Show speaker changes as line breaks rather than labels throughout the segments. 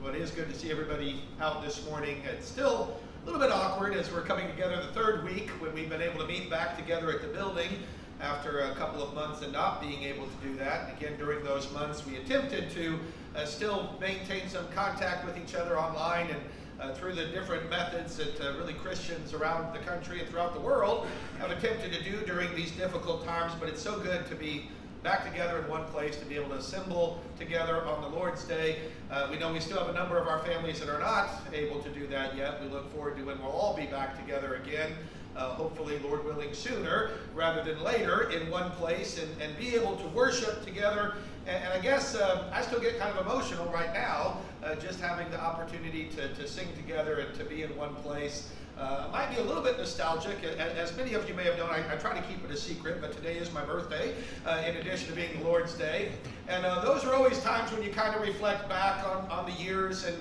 Well, it is good to see everybody out this morning. It's still a little bit awkward as we're coming together the third week when we've been able to meet back together at the building after a couple of months and not being able to do that. And again, during those months, we attempted to still maintain some contact with each other online and through the different methods that really Christians around the country and throughout the world have attempted to do during these difficult times. But it's so good to be back together in one place, to be able to assemble together on the Lord's Day. We know we still have a number of our families that are not able to do that yet. We look forward to when we'll all be back together again, hopefully, Lord willing, sooner rather than later in one place and be able to worship together. And I guess I still get kind of emotional right now, just having the opportunity to sing together and to be in one place. Might be a little bit nostalgic. As many of you may have known, I try to keep it a secret, but today is my birthday, in addition to being the Lord's Day. And those are always times when you kind of reflect back on the years and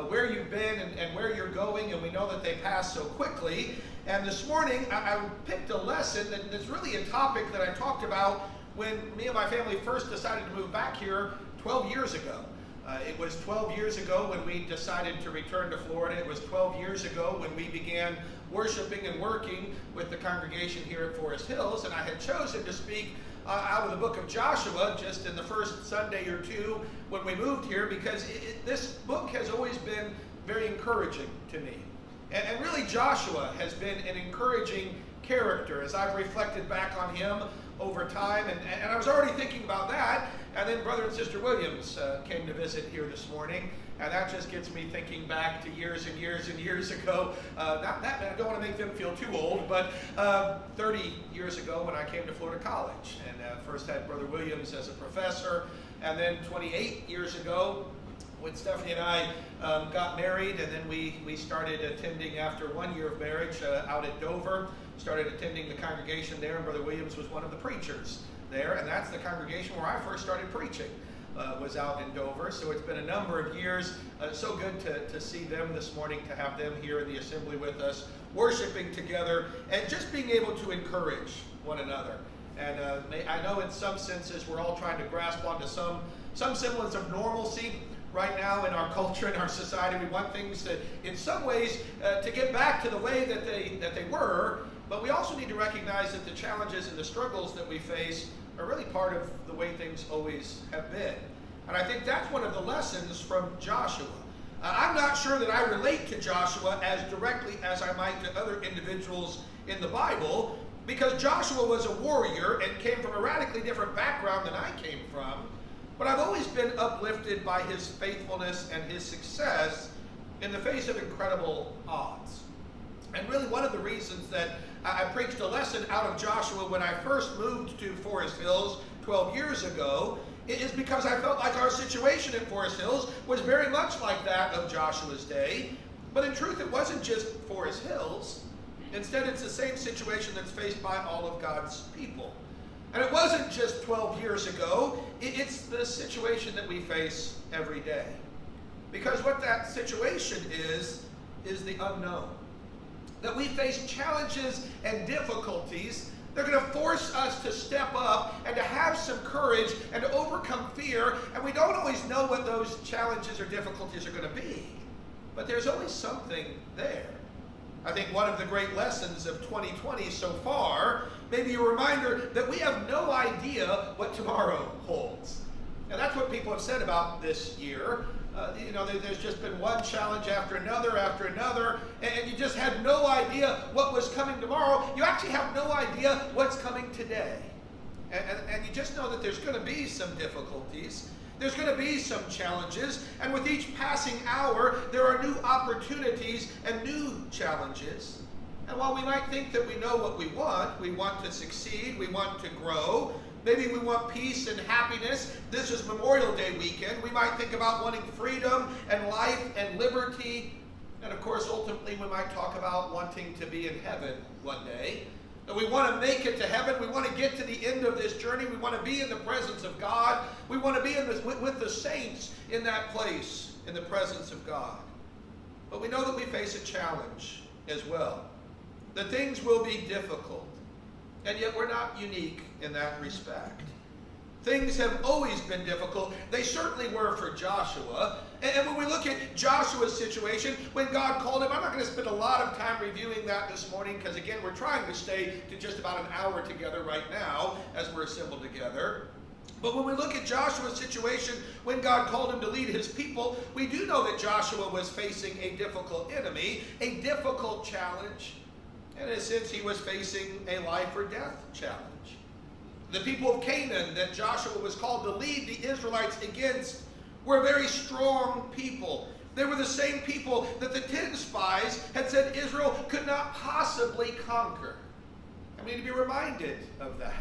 where you've been and where you're going, and we know that they pass so quickly. And this morning, I picked a lesson that's really a topic that I talked about when me and my family first decided to move back here 12 years ago. It was 12 years ago when we decided to return to Florida. It was 12 years ago when we began worshiping and working with the congregation here at Forest Hills. And I had chosen to speak out of the book of Joshua just in the first Sunday or two when we moved here, because this book has always been very encouraging to me. And really Joshua has been an encouraging character as I've reflected back on him over time. And I was already thinking about that. And then Brother and Sister Williams came to visit here this morning, and that just gets me thinking back to years and years and years ago. Not that, I don't want to make them feel too old, but 30 years ago when I came to Florida College, and first had Brother Williams as a professor, and then 28 years ago when Stephanie and I got married, and then we started attending after 1 year of marriage out at Dover, started attending the congregation there, and Brother Williams was one of the preachers there, and that's the congregation where I first started preaching, was out in Dover. So it's been a number of years. So good to see them this morning, to have them here in the assembly with us, worshiping together, and just being able to encourage one another. And I know in some senses we're all trying to grasp onto some semblance of normalcy right now in our culture and our society. We want things to, in some ways, to get back to the way that they were, but we also need to recognize that the challenges and the struggles that we face are really part of the way things always have been. And I think that's one of the lessons from Joshua. I'm not sure that I relate to Joshua as directly as I might to other individuals in the Bible, because Joshua was a warrior and came from a radically different background than I came from. But I've always been uplifted by his faithfulness and his success in the face of incredible odds. And really one of the reasons that I preached a lesson out of Joshua when I first moved to Forest Hills 12 years ago is because I felt like our situation at Forest Hills was very much like that of Joshua's day. But in truth, it wasn't just Forest Hills. Instead, it's the same situation that's faced by all of God's people. And it wasn't just 12 years ago. It's the situation that we face every day. Because what that situation is the unknown. That we face challenges and difficulties. They're going to force us to step up and to have some courage and to overcome fear. And we don't always know what those challenges or difficulties are going to be. But there's always something there. I think one of the great lessons of 2020 so far may be a reminder that we have no idea what tomorrow holds. And that's what people have said about this year. There's just been one challenge after another, and you just had no idea what was coming tomorrow. You actually have no idea what's coming today. And you just know that there's going to be some difficulties. There's going to be some challenges, and with each passing hour, there are new opportunities and new challenges. And while we might think that we know what we want to succeed, we want to grow, maybe we want peace and happiness. This is Memorial Day weekend. We might think about wanting freedom and life and liberty. And of course, ultimately, we might talk about wanting to be in heaven one day. And we want to make it to heaven. We want to get to the end of this journey. We want to be in the presence of God. We want to be with the saints in that place, in the presence of God. But we know that we face a challenge as well. That things will be difficult. And yet we're not unique in that respect. Things have always been difficult. They certainly were for Joshua. And when we look at Joshua's situation, when God called him, I'm not going to spend a lot of time reviewing that this morning because, again, we're trying to stay to just about an hour together right now as we're assembled together. But when we look at Joshua's situation, when God called him to lead his people, we do know that Joshua was facing a difficult enemy, a difficult challenge. And in a sense, he was facing a life or death challenge. The people of Canaan that Joshua was called to lead the Israelites against were a very strong people. They were the same people that the 10 spies had said Israel could not possibly conquer. And we need to be reminded of that.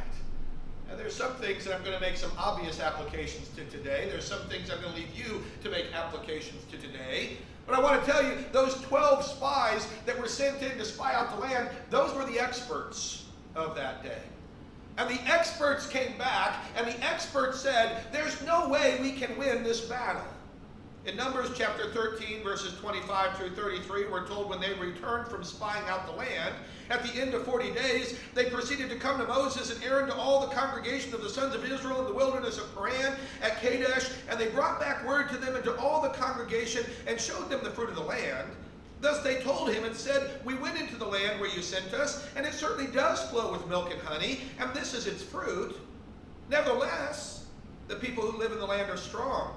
Now, there's some things that I'm going to make some obvious applications to today. There's some things I'm going to leave you to make applications to today. But I want to tell you, those 12 spies that were sent in to spy out the land, those were the experts of that day. And the experts came back, and the experts said, there's no way we can win this battle. In Numbers chapter 13, verses 25 through 33, we're told when they returned from spying out the land, at the end of 40 days, they proceeded to come to Moses and Aaron to all the congregation of the sons of Israel in the wilderness of Paran at Kadesh, and they brought back word to them and to all the congregation and showed them the fruit of the land. Thus they told him and said, we went into the land where you sent us, and it certainly does flow with milk and honey, and this is its fruit. Nevertheless, the people who live in the land are strong,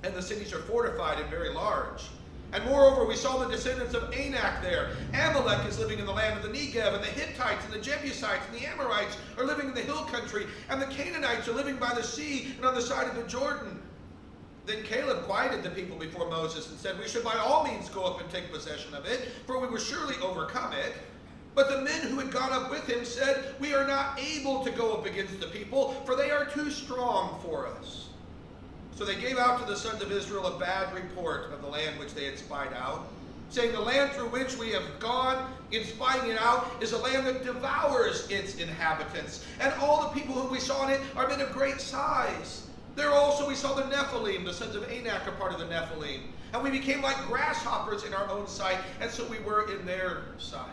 and the cities are fortified and very large. And moreover, we saw the descendants of Anak there. Amalek is living in the land of the Negev, and the Hittites and the Jebusites and the Amorites are living in the hill country, and the Canaanites are living by the sea and on the side of the Jordan. Then Caleb quieted the people before Moses and said, we should by all means go up and take possession of it, for we will surely overcome it. But the men who had gone up with him said, we are not able to go up against the people, for they are too strong for us. So they gave out to the sons of Israel a bad report of the land which they had spied out, saying, the land through which we have gone in spying it out is a land that devours its inhabitants, and all the people whom we saw in it are men of great size. There also we saw the Nephilim, the sons of Anak are part of the Nephilim, and we became like grasshoppers in our own sight, and so we were in their sight.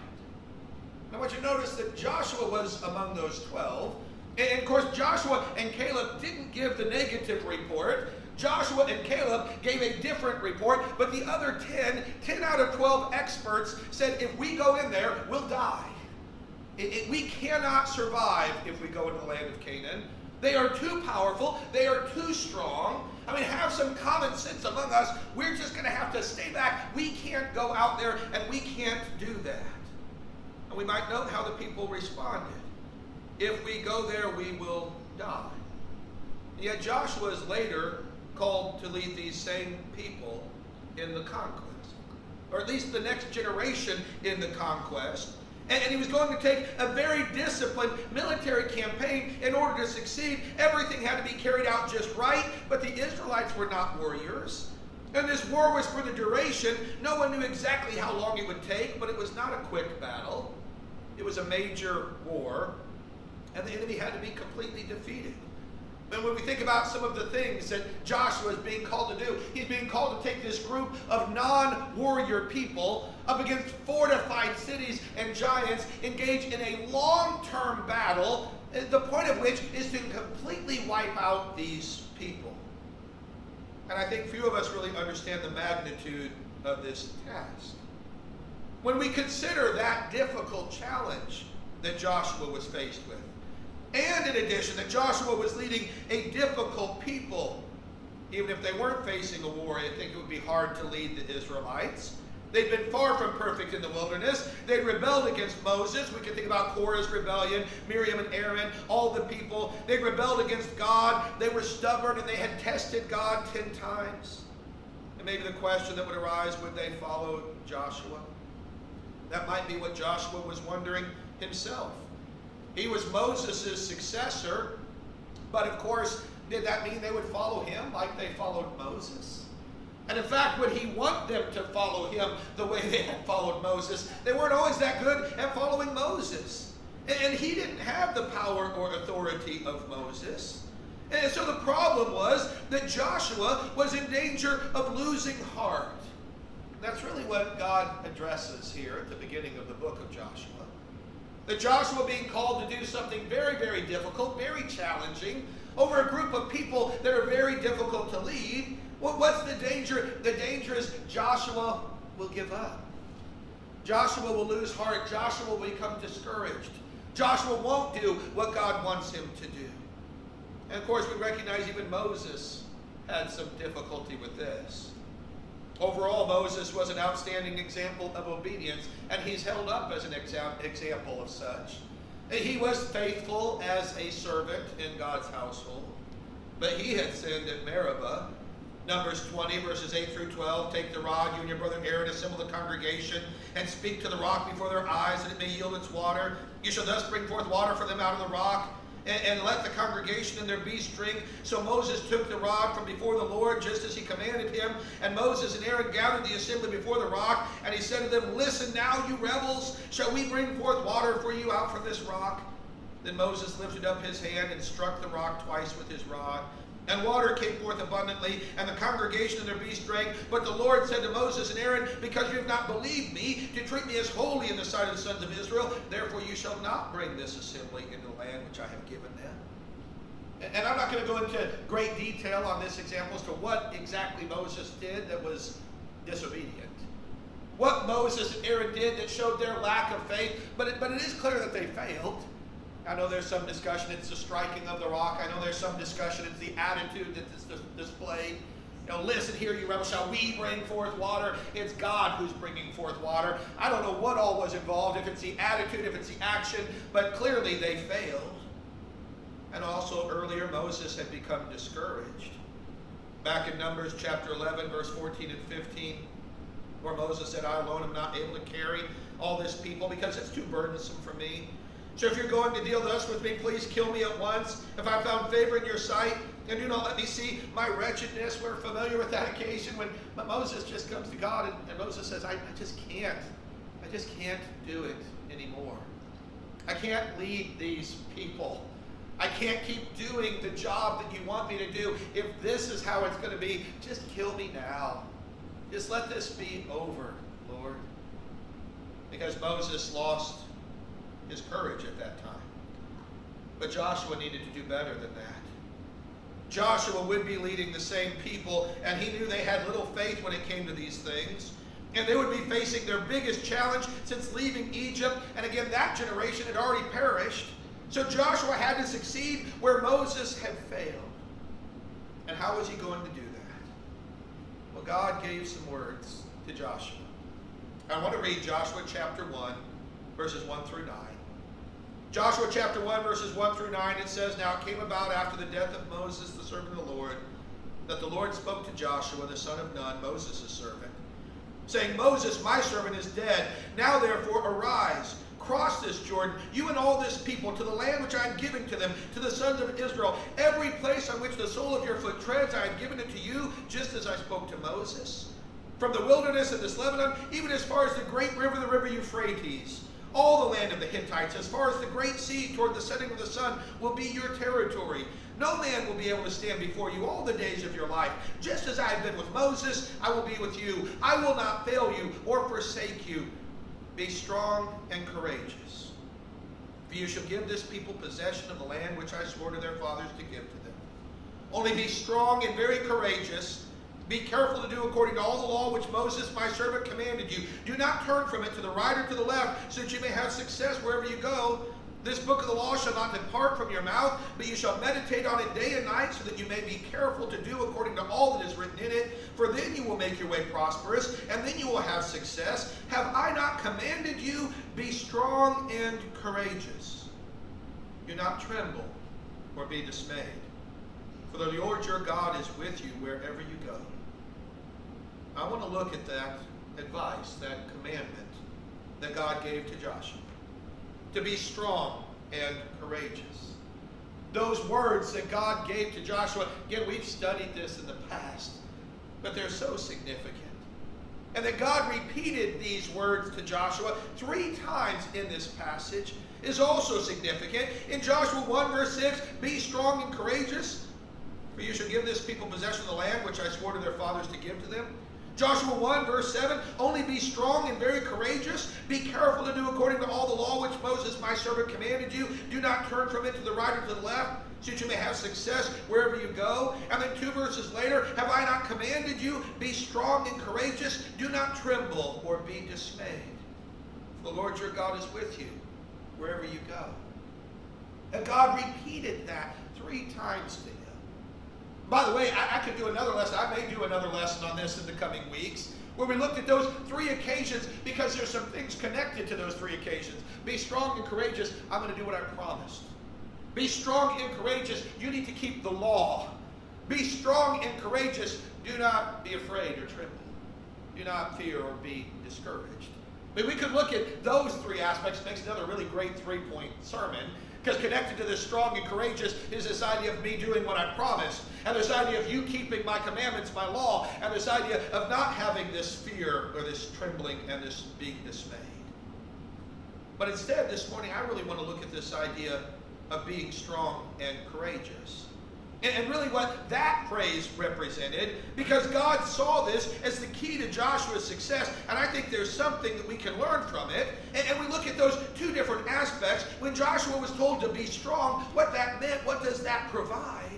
I want you to notice that Joshua was among those 12. And of course, Joshua and Caleb didn't give the negative report. Joshua and Caleb gave a different report, but the other 10 out of 12 experts said, if we go in there, we'll die. We cannot survive if we go into the land of Canaan. They are too powerful. They are too strong. I mean, have some common sense among us. We're just going to have to stay back. We can't go out there, and we can't do that. And we might note how the people responded. If we go there, we will die. And yet Joshua is later called to lead these same people in the conquest, or at least the next generation in the conquest. And he was going to take a very disciplined military campaign in order to succeed. Everything had to be carried out just right, but the Israelites were not warriors. And this war was for the duration. No one knew exactly how long it would take, but it was not a quick battle. It was a major war, and the enemy had to be completely defeated. And when we think about some of the things that Joshua is being called to do, he's being called to take this group of non-warrior people up against fortified cities and giants, engage in a long-term battle, the point of which is to completely wipe out these people. And I think few of us really understand the magnitude of this task. When we consider that difficult challenge that Joshua was faced with, and in addition, that Joshua was leading a difficult people. Even if they weren't facing a war, I think it would be hard to lead the Israelites. They'd been far from perfect in the wilderness. They'd rebelled against Moses. We can think about Korah's rebellion, Miriam and Aaron, all the people. They rebelled against God. They were stubborn, and they had tested God 10 times. And maybe the question that would arise, would they follow Joshua? That might be what Joshua was wondering himself. He was Moses' successor, but of course, did that mean they would follow him like they followed Moses? And in fact, would he want them to follow him the way they had followed Moses? They weren't always that good at following Moses. And he didn't have the power or authority of Moses. And so the problem was that Joshua was in danger of losing heart. That's really what God addresses here at the beginning of the book of Joshua. That Joshua being called to do something very, very difficult, very challenging, over a group of people that are very difficult to lead. What's the danger? The danger is Joshua will give up. Joshua will lose heart. Joshua will become discouraged. Joshua won't do what God wants him to do. And of course, we recognize even Moses had some difficulty with this. Overall, Moses was an outstanding example of obedience, and he's held up as an example of such. He was faithful as a servant in God's household, but he had sinned at Meribah. Numbers 20, verses 8 through 12, take the rod, you and your brother Aaron, assemble the congregation, and speak to the rock before their eyes, that it may yield its water. You shall thus bring forth water for them out of the rock, and let the congregation and their beasts drink. So Moses took the rod from before the Lord, just as he commanded him. And Moses and Aaron gathered the assembly before the rock, and he said to them, listen now, you rebels, shall we bring forth water for you out from this rock? Then Moses lifted up his hand and struck the rock twice with his rod. And water came forth abundantly, and the congregation and their beasts drank. But the Lord said to Moses and Aaron, because you have not believed me to treat me as holy in the sight of the sons of Israel, therefore you shall not bring this assembly into the land which I have given them. And I'm not going to go into great detail on this example as to what exactly Moses did that was disobedient. What Moses and Aaron did that showed their lack of faith, but it is clear that they failed. I know there's some discussion, it's the striking of the rock. I know there's some discussion, it's the attitude that's displayed. Listen here, you rebels, shall we bring forth water? It's God who's bringing forth water. I don't know what all was involved, if it's the attitude, if it's the action, but clearly they failed. And also earlier, Moses had become discouraged. Back in Numbers chapter 11, verse 14 and 15, where Moses said, I alone am not able to carry all this people because it's too burdensome for me. So if you're going to deal thus with me, please kill me at once, if I found favor in your sight, and do not let me see my wretchedness. We're familiar with that occasion when Moses just comes to God, and Moses says, I just can't do it anymore. I can't lead these people. I can't keep doing the job that you want me to do. If this is how it's going to be, just kill me now. Just let this be over, Lord. Because Moses lost his courage at that time. But Joshua needed to do better than that. Joshua would be leading the same people, and he knew they had little faith when it came to these things. And they would be facing their biggest challenge since leaving Egypt. And again, that generation had already perished. So Joshua had to succeed where Moses had failed. And how was he going to do that? Well, God gave some words to Joshua. I want to read Joshua chapter 1, verses 1 through 9. Joshua chapter 1, verses 1 through 9, it says, Now it came about after the death of Moses, the servant of the Lord, that the Lord spoke to Joshua, the son of Nun, Moses' servant, saying, Moses, my servant, is dead. Now therefore arise, cross this Jordan, you and all this people, to the land which I am giving to them, to the sons of Israel. Every place on which the sole of your foot treads, I have given it to you, just as I spoke to Moses. From the wilderness of this Lebanon, even as far as the great river, the river Euphrates, all the land of the Hittites, as far as the great sea toward the setting of the sun, will be your territory. No man will be able to stand before you all the days of your life. Just as I have been with Moses, I will be with you. I will not fail you or forsake you. Be strong and courageous. For you shall give this people possession of the land which I swore to their fathers to give to them. Only be strong and very courageous. Be careful to do according to all the law which Moses, my servant, commanded you. Do not turn from it to the right or to the left, so that you may have success wherever you go. This book of the law shall not depart from your mouth, but you shall meditate on it day and night, so that you may be careful to do according to all that is written in it. For then you will make your way prosperous, and then you will have success. Have I not commanded you? Be strong and courageous. Do not tremble or be dismayed, for the Lord your God is with you wherever you go. I want to look at that advice, that commandment that God gave to Joshua. To be strong and courageous. Those words that God gave to Joshua, again, we've studied this in the past, but they're so significant. And that God repeated these words to Joshua 3 times in this passage is also significant. In Joshua 1 verse 6, be strong and courageous, for you shall give this people possession of the land which I swore to their fathers to give to them. Joshua 1 verse 7, only be strong and very courageous. Be careful to do according to all the law which Moses my servant commanded you. Do not turn from it to the right or to the left, so that you may have success wherever you go. And then 2 verses later, have I not commanded you? Be strong and courageous. Do not tremble or be dismayed. The Lord your God is with you wherever you go. And God repeated that 3 times to him. By the way, I could do another lesson. I may do another lesson on this in the coming weeks, where we looked at those 3 occasions, because there's some things connected to those 3 occasions. Be strong and courageous. I'm going to do what I promised. Be strong and courageous. You need to keep the law. Be strong and courageous. Do not be afraid or tremble. Do not fear or be discouraged. I mean, we could look at those 3 aspects. It makes another really great 3-point sermon. Because connected to this strong and courageous is this idea of me doing what I promised. And this idea of you keeping my commandments, my law. And this idea of not having this fear or this trembling and this being dismayed. But instead, this morning, I really want to look at this idea of being strong and courageous. And really what that phrase represented, because God saw this as the key to Joshua's success, and I think there's something that we can learn from it. And we look at those 2 different aspects. When Joshua was told to be strong, what that meant, what does that provide?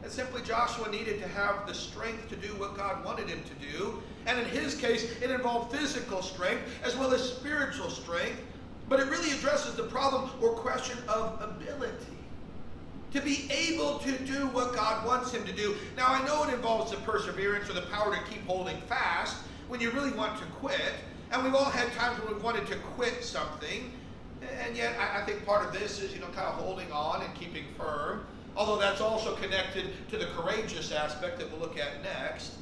And simply Joshua needed to have the strength to do what God wanted him to do. And in his case, it involved physical strength as well as spiritual strength. But it really addresses the problem or question of ability. To be able to do what God wants him to do. Now, I know it involves the perseverance or the power to keep holding fast when you really want to quit. And we've all had times when we've wanted to quit something. And yet, I think part of this is, kind of holding on and keeping firm. Although that's also connected to the courageous aspect that we'll look at next.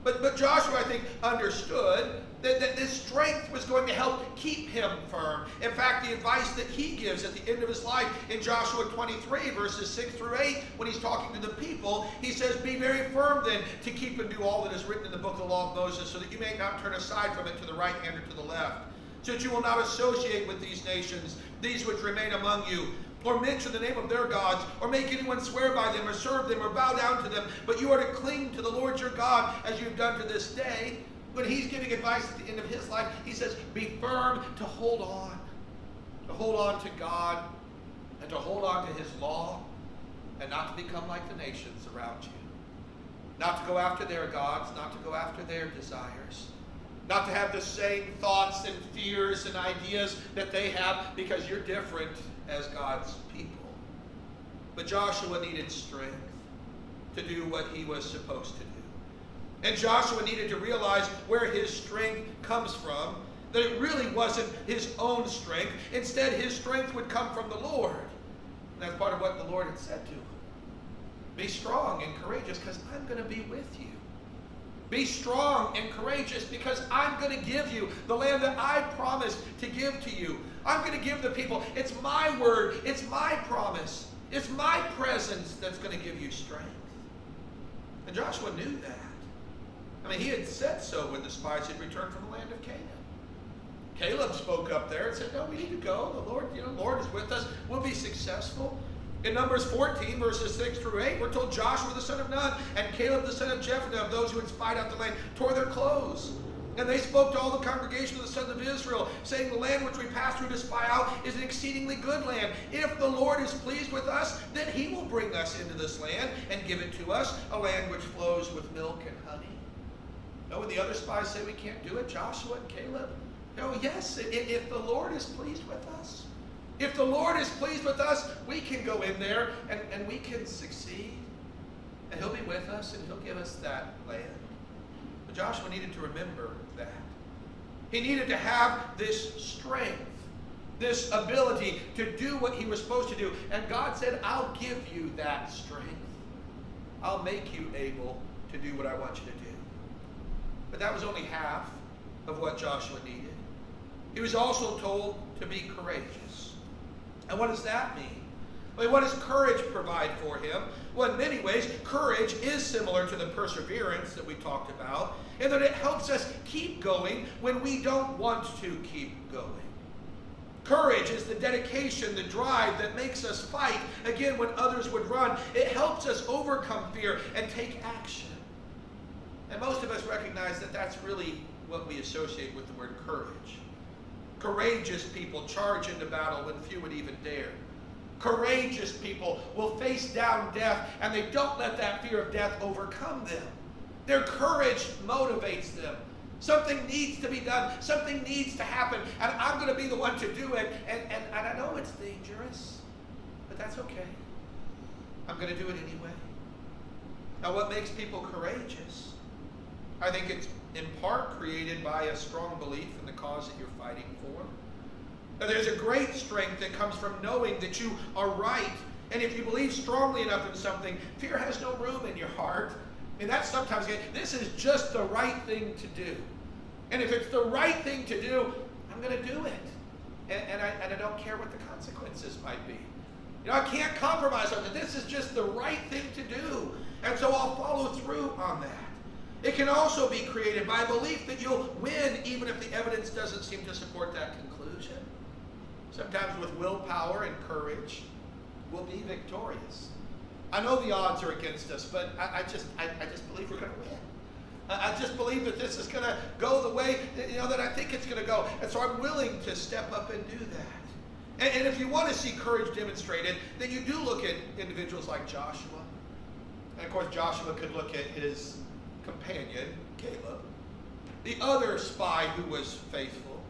But Joshua, I think, understood that this strength was going to help keep him firm. In fact, the advice that he gives at the end of his life in Joshua 23, verses 6 through 8, when he's talking to the people, he says, be very firm then to keep and do all that is written in the book of the law of Moses, so that you may not turn aside from it to the right hand or to the left, so that you will not associate with these nations, these which remain among you, or mention the name of their gods, or make anyone swear by them, or serve them, or bow down to them. But you are to cling to the Lord your God, as you have done to this day. When he's giving advice at the end of his life, he says, be firm to hold on to God, and to hold on to his law, and not to become like the nations around you. Not to go after their gods, not to go after their desires. Not to have the same thoughts and fears and ideas that they have, because you're different as God's people. But Joshua needed strength to do what he was supposed to do. And Joshua needed to realize where his strength comes from, that it really wasn't his own strength. Instead, his strength would come from the Lord. And that's part of what the Lord had said to him. Be strong and courageous, because I'm going to be with you. Be strong and courageous, because I'm going to give you the land that I promised to give to you. I'm going to give the people. It's my word. It's my promise. It's my presence that's going to give you strength. And Joshua knew that. I mean, he had said so when the spies had returned from the land of Canaan. Caleb spoke up there and said, no, we need to go. The Lord, Lord is with us. We'll be successful. In Numbers 14, verses 6 through 8, we're told Joshua the son of Nun and Caleb the son of Jephunneh, of those who had spied out the land, tore their clothes. And they spoke to all the congregation of the sons of Israel, saying, the land which we passed through to spy out is an exceedingly good land. If the Lord is pleased with us, then he will bring us into this land and give it to us, a land which flows with milk and honey. No, when the other spies say we can't do it, Joshua and Caleb, no, yes, if the Lord is pleased with us, if the Lord is pleased with us, we can go in there and we can succeed. And he'll be with us and he'll give us that land. But Joshua needed to remember that. He needed to have this strength, this ability to do what he was supposed to do. And God said, I'll give you that strength. I'll make you able to do what I want you to do. But that was only half of what Joshua needed. He was also told to be courageous. And what does that mean? I mean, what does courage provide for him? Well, in many ways, courage is similar to the perseverance that we talked about, in that it helps us keep going when we don't want to keep going. Courage is the dedication, the drive that makes us fight, again, when others would run. It helps us overcome fear and take action. And most of us recognize that that's really what we associate with the word courage. Courageous people charge into battle when few would even dare. Courageous people will face down death, and they don't let that fear of death overcome them. Their courage motivates them. Something needs to be done. Something needs to happen, and I'm going to be the one to do it. And I know it's dangerous, but that's okay. I'm going to do it anyway. Now, what makes people courageous? I think it's in part created by a strong belief in the cause that you're fighting for. Now, there's a great strength that comes from knowing that you are right. And if you believe strongly enough in something, fear has no room in your heart. And that's sometimes, this is just the right thing to do. And if it's the right thing to do, I'm going to do it. And I don't care what the consequences might be. I can't compromise on it. This is just the right thing to do. And so I'll follow through on that. It can also be created by a belief that you'll win even if the evidence doesn't seem to support that conclusion. Sometimes with willpower and courage, we'll be victorious. I know the odds are against us, but I just believe we're going to win. I just believe that this is going to go the way that I think it's going to go. And so I'm willing to step up and do that. And if you want to see courage demonstrated, then you do look at individuals like Joshua. And of course, Joshua could look at his companion, Caleb, the other spy who was faithful.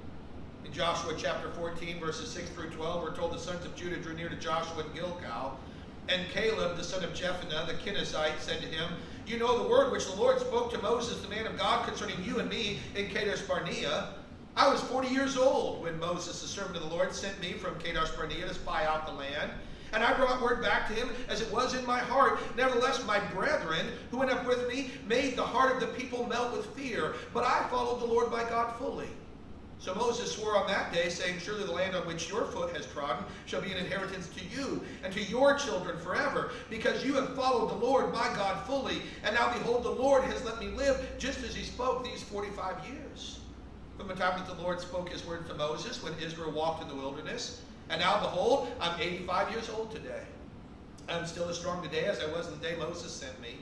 In Joshua chapter 14, verses 6 through 12, we're told the sons of Judah drew near to Joshua in Gilgal. And Caleb, the son of Jephunneh, the Kenizzite, said to him, "You know the word which the Lord spoke to Moses, the man of God, concerning you and me in Kadesh Barnea. I was 40 years old when Moses, the servant of the Lord, sent me from Kadesh Barnea to spy out the land. And I brought word back to him as it was in my heart. Nevertheless, my brethren who went up with me made the heart of the people melt with fear. But I followed the Lord my God fully. So Moses swore on that day, saying, Surely the land on which your foot has trodden shall be an inheritance to you and to your children forever, because you have followed the Lord my God fully. And now behold, the Lord has let me live, just as he spoke these 45 years. From the time that the Lord spoke his word to Moses, when Israel walked in the wilderness. And now behold, I'm 85 years old today. I'm still as strong today as I was in the day Moses sent me.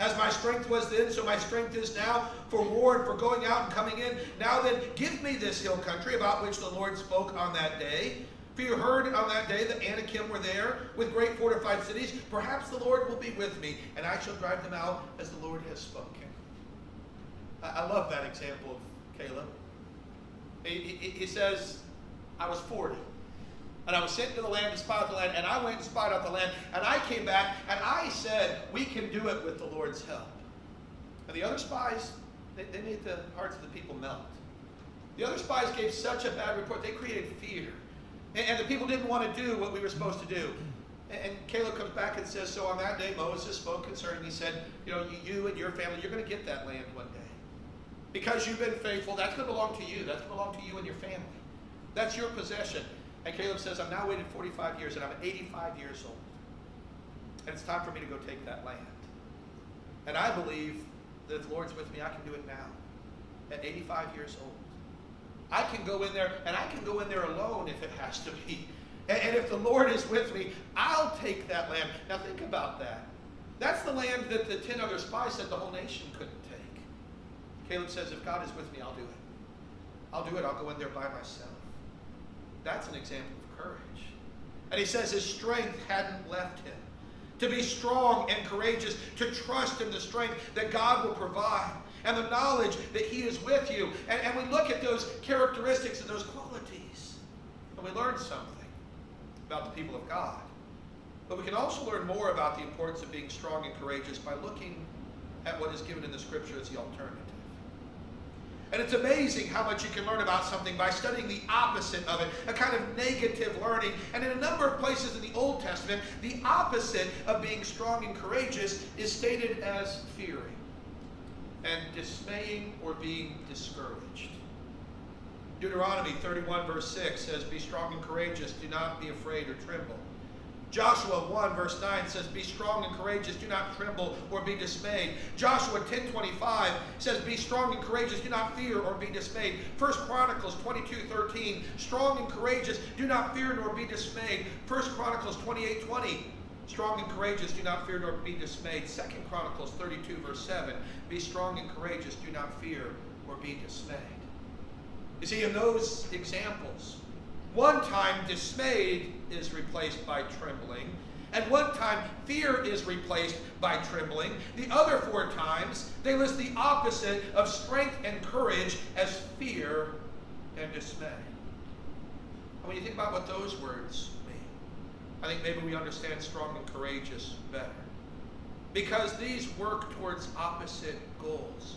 As my strength was then, so my strength is now for war and for going out and coming in. Now then, give me this hill country about which the Lord spoke on that day. For you heard on that day that Anakim were there with great fortified cities. Perhaps the Lord will be with me, and I shall drive them out as the Lord has spoken." I love that example of Caleb. He says, I was 40. And I was sent to the land to spy out the land, and I went and spied out the land, and I came back, and I said, we can do it with the Lord's help. And the other spies, they made the hearts of the people melt. The other spies gave such a bad report, they created fear. And the people didn't want to do what we were supposed to do. And Caleb comes back and says, so on that day Moses spoke concerning, he said, you and your family, you're going to get that land one day. Because you've been faithful, that's going to belong to you. That's going to belong to you and your family. That's your possession. And Caleb says, I've now waited 45 years and I'm 85 years old. And it's time for me to go take that land. And I believe that if the Lord's with me, I can do it now. At 85 years old. I can go in there, and I can go in there alone if it has to be. And if the Lord is with me, I'll take that land. Now think about that. That's the land that the 10 other spies said the whole nation couldn't take. Caleb says, if God is with me, I'll do it. I'll do it. I'll go in there by myself. That's an example of courage. And he says his strength hadn't left him. To be strong and courageous, to trust in the strength that God will provide, and the knowledge that he is with you. And we look at those characteristics and those qualities, and we learn something about the people of God. But we can also learn more about the importance of being strong and courageous by looking at what is given in the Scripture as the alternative. And it's amazing how much you can learn about something by studying the opposite of it, a kind of negative learning. And in a number of places in the Old Testament, the opposite of being strong and courageous is stated as fearing and dismaying or being discouraged. Deuteronomy 31 verse 6 says, be strong and courageous, do not be afraid or tremble. Joshua 1 verse 9 says, be strong and courageous, do not tremble or be dismayed. Joshua 10:25 says, be strong and courageous, do not fear or be dismayed. 1 Chronicles 22:13, strong and courageous, do not fear nor be dismayed. 1 Chronicles 28:20, strong and courageous, do not fear nor be dismayed. 2 Chronicles 32 verse 7, be strong and courageous, do not fear or be dismayed. You see, in those examples, one time dismayed is replaced by trembling, and one time fear is replaced by trembling. The other 4 times, they list the opposite of strength and courage as fear and dismay. And when you think about what those words mean, I think maybe we understand strong and courageous better. Because these work towards opposite goals.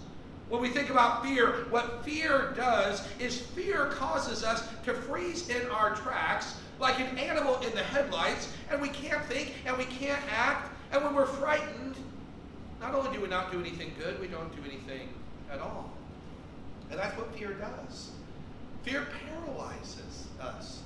When we think about fear, what fear does is fear causes us to freeze in our tracks like an animal in the headlights, and we can't think and we can't act. And when we're frightened, not only do we not do anything good, we don't do anything at all. And that's what fear does. Fear paralyzes us.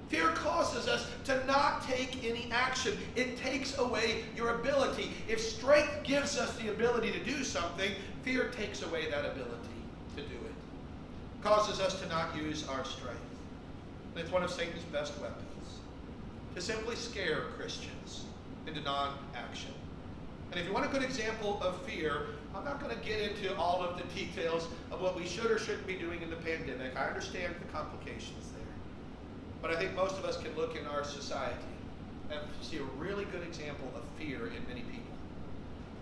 Fear causes us to not take any action. It takes away your ability. If strength gives us the ability to do something, fear takes away that ability to do it. Causes us to not use our strength. And it's one of Satan's best weapons, to simply scare Christians into non-action. And if you want a good example of fear, I'm not going to get into all of the details of what we should or shouldn't be doing in the pandemic. I understand the complications there. But I think most of us can look in our society and see a really good example of fear in many people.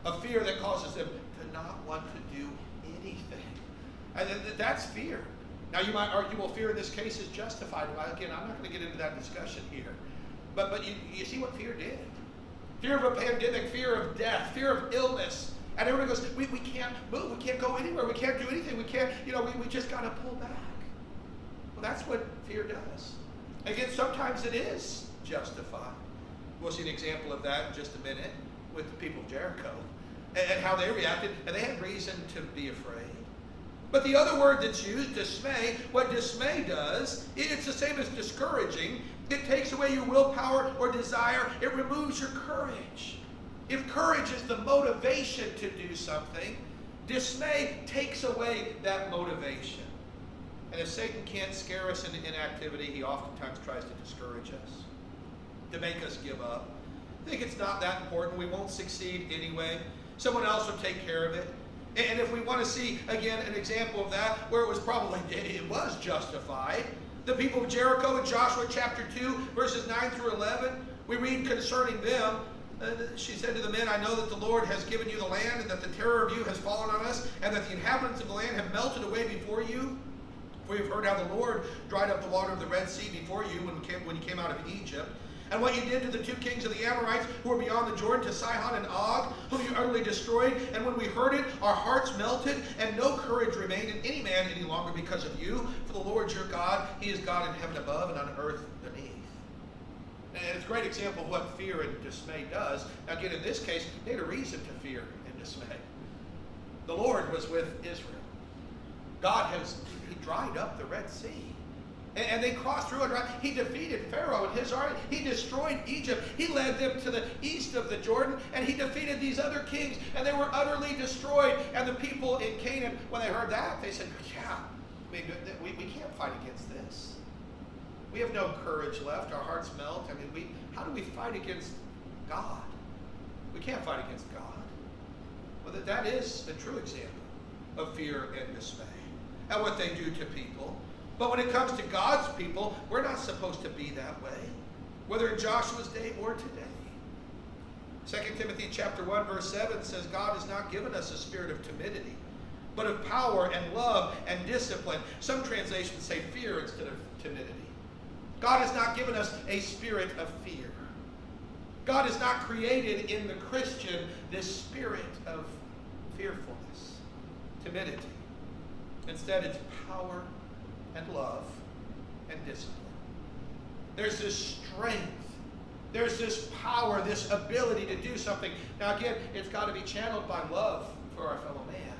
A fear that causes them to not want to do anything. And that's fear. Now you might argue, well, fear in this case is justified. Well, again, I'm not going to get into that discussion here. But you see what fear did. Fear of a pandemic, fear of death, fear of illness. And everybody goes, we can't move, we can't go anywhere, we can't do anything, we can't, we just got to pull back. Well, that's what fear does. Again, sometimes it is justified. We'll see an example of that in just a minute with the people of Jericho and how they reacted, and they had reason to be afraid. But the other word that's used, dismay, what dismay does, it's the same as discouraging. It takes away your willpower or desire. It removes your courage. If courage is the motivation to do something, dismay takes away that motivation. And if Satan can't scare us into inactivity, he oftentimes tries to discourage us, to make us give up. Think it's not that important. We won't succeed anyway. Someone else will take care of it. And if we want to see, again, an example of that, where it was justified, the people of Jericho in Joshua chapter 2, verses 9 through 11, we read concerning them, she said to the men, I know that the Lord has given you the land, and that the terror of you has fallen on us, and that the inhabitants of the land have melted away before you. We have heard how the Lord dried up the water of the Red Sea before you when you came out of Egypt. And what you did to the 2 kings of the Amorites who were beyond the Jordan, to Sihon and Og, whom you utterly destroyed. And when we heard it, our hearts melted, and no courage remained in any man any longer because of you. For the Lord your God, he is God in heaven above and on earth beneath. And it's a great example of what fear and dismay does. Now again, in this case, they had a reason to fear and dismay. The Lord was with Israel. He dried up the Red Sea. And they crossed through it. Right? He defeated Pharaoh and his army. He destroyed Egypt. He led them to the east of the Jordan, and he defeated these other kings, and they were utterly destroyed. And the people in Canaan, when they heard that, they said, yeah, we can't fight against this. We have no courage left. Our hearts melt. How do we fight against God? We can't fight against God. Well, that is a true example of fear and dismay and what they do to people. But when it comes to God's people, we're not supposed to be that way, whether in Joshua's day or today. 2 Timothy chapter 1, verse 7 says, God has not given us a spirit of timidity, but of power and love and discipline. Some translations say fear instead of timidity. God has not given us a spirit of fear. God has not created in the Christian this spirit of fearfulness, timidity. Instead, it's power and love and discipline. There's this strength. There's this power, this ability to do something. Now again, it's got to be channeled by love for our fellow man.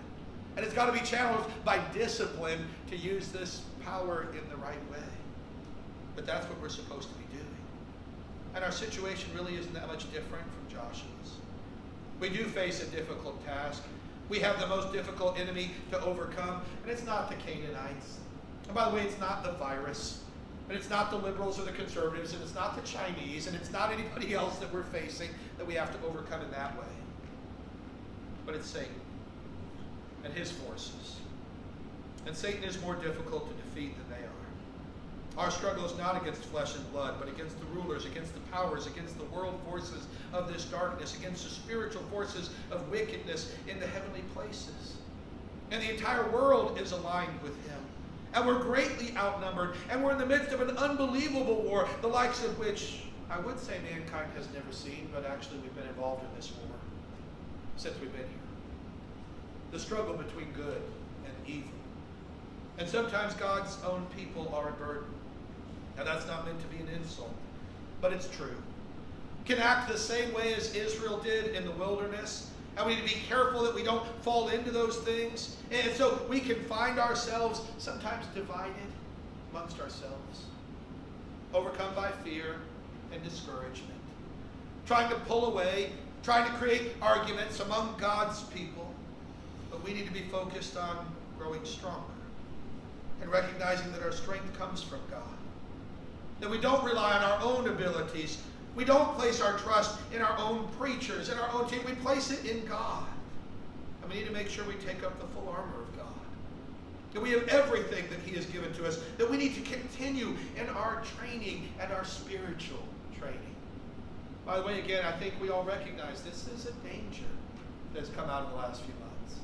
And it's got to be channeled by discipline to use this power in the right way. But that's what we're supposed to be doing. And our situation really isn't that much different from Joshua's. We do face a difficult task. We have the most difficult enemy to overcome, and it's not the Canaanites. And by the way, it's not the virus, and it's not the liberals or the conservatives, and it's not the Chinese, and it's not anybody else that we're facing that we have to overcome in that way. But it's Satan and his forces. And Satan is more difficult to defeat than they are. Our struggle is not against flesh and blood, but against the rulers, against the powers, against the world forces of this darkness, against the spiritual forces of wickedness in the heavenly places. And the entire world is aligned with him. And we're greatly outnumbered, and we're in the midst of an unbelievable war, the likes of which I would say mankind has never seen, but actually we've been involved in this war since we've been here. The struggle between good and evil. And sometimes God's own people are a burden. Now that's not meant to be an insult, but it's true. Can act the same way as Israel did in the wilderness. And we need to be careful that we don't fall into those things. And so we can find ourselves sometimes divided amongst ourselves, overcome by fear and discouragement, trying to pull away, trying to create arguments among God's people. But we need to be focused on growing stronger and recognizing that our strength comes from God. That we don't rely on our own abilities. We don't place our trust in our own preachers, in our own team. We place it in God. And we need to make sure we take up the full armor of God. That we have everything that he has given to us. That we need to continue in our training and our spiritual training. By the way, again, I think we all recognize this is a danger that's come out in the last few months.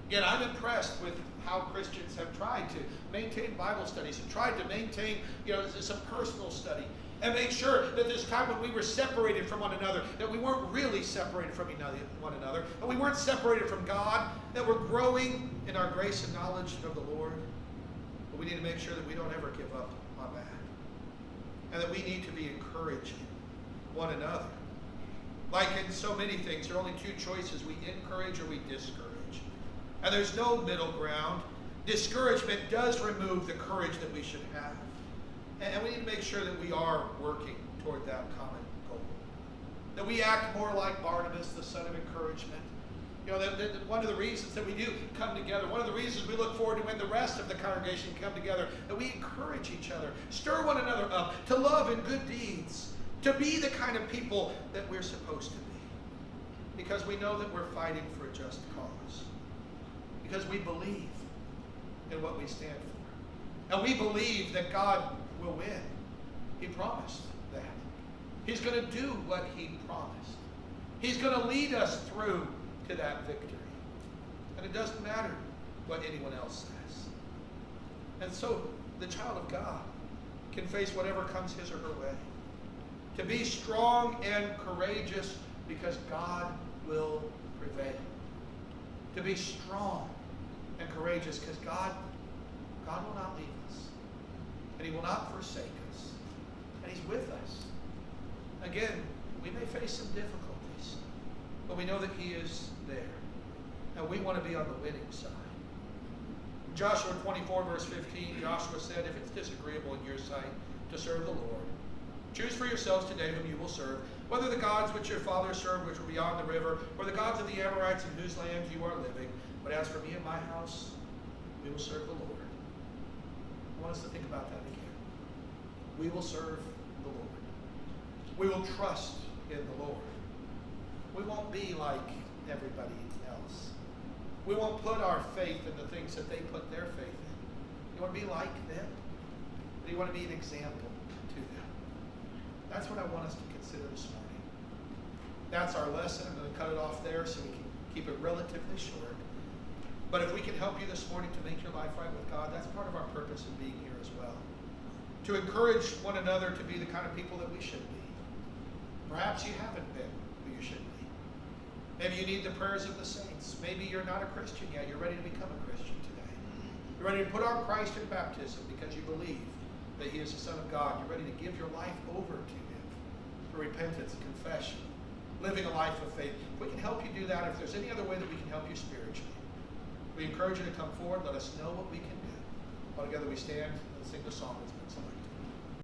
Again, I'm impressed with how Christians have tried to maintain Bible studies and tried to maintain, some personal study and make sure that this time when we were separated from one another, that we weren't really separated from one another, and we weren't separated from God, that we're growing in our grace and knowledge of the Lord. But we need to make sure that we don't ever give up on that, and that we need to be encouraging one another. Like in so many things, there are only two choices: we encourage or we discourage. And there's no middle ground. Discouragement does remove the courage that we should have. And we need to make sure that we are working toward that common goal. That we act more like Barnabas, the son of encouragement. One of the reasons that we do come together, one of the reasons we look forward to when the rest of the congregation come together, that we encourage each other, stir one another up to love and good deeds, to be the kind of people that we're supposed to be. Because we know that we're fighting for a just cause. Because we believe in what we stand for. And we believe that God will win. He promised that. He's going to do what he promised. He's going to lead us through to that victory. And it doesn't matter what anyone else says. And so the child of God can face whatever comes his or her way. To be strong and courageous because God will prevail. To be strong and courageous because God will not leave us. And he will not forsake us. And he's with us. Again, we may face some difficulties, but we know that he is there. And we want to be on the winning side. Joshua 24, verse 15, Joshua said, if it's disagreeable in your sight to serve the Lord, choose for yourselves today whom you will serve, whether the gods which your fathers served, which were beyond the river, or the gods of the Amorites in whose land you are living. But as for me and my house, we will serve the Lord. I want us to think about that again. We will serve the Lord. We will trust in the Lord. We won't be like everybody else. We won't put our faith in the things that they put their faith in. You want to be like them? Or do you want to be an example to them? That's what I want us to consider this morning. That's our lesson. I'm going to cut it off there so we can keep it relatively short. But if we can help you this morning to make your life right with God, that's part of our purpose in being here as well. To encourage one another to be the kind of people that we should be. Perhaps you haven't been who you should be. Maybe you need the prayers of the saints. Maybe you're not a Christian yet. You're ready to become a Christian today. You're ready to put on Christ in baptism because you believe that he is the Son of God. You're ready to give your life over to him for repentance and confession, living a life of faith. If we can help you do that, if there's any other way that we can help you spiritually, we encourage you to come forward. Let us know what we can do. While together we stand and sing the song that's been selected.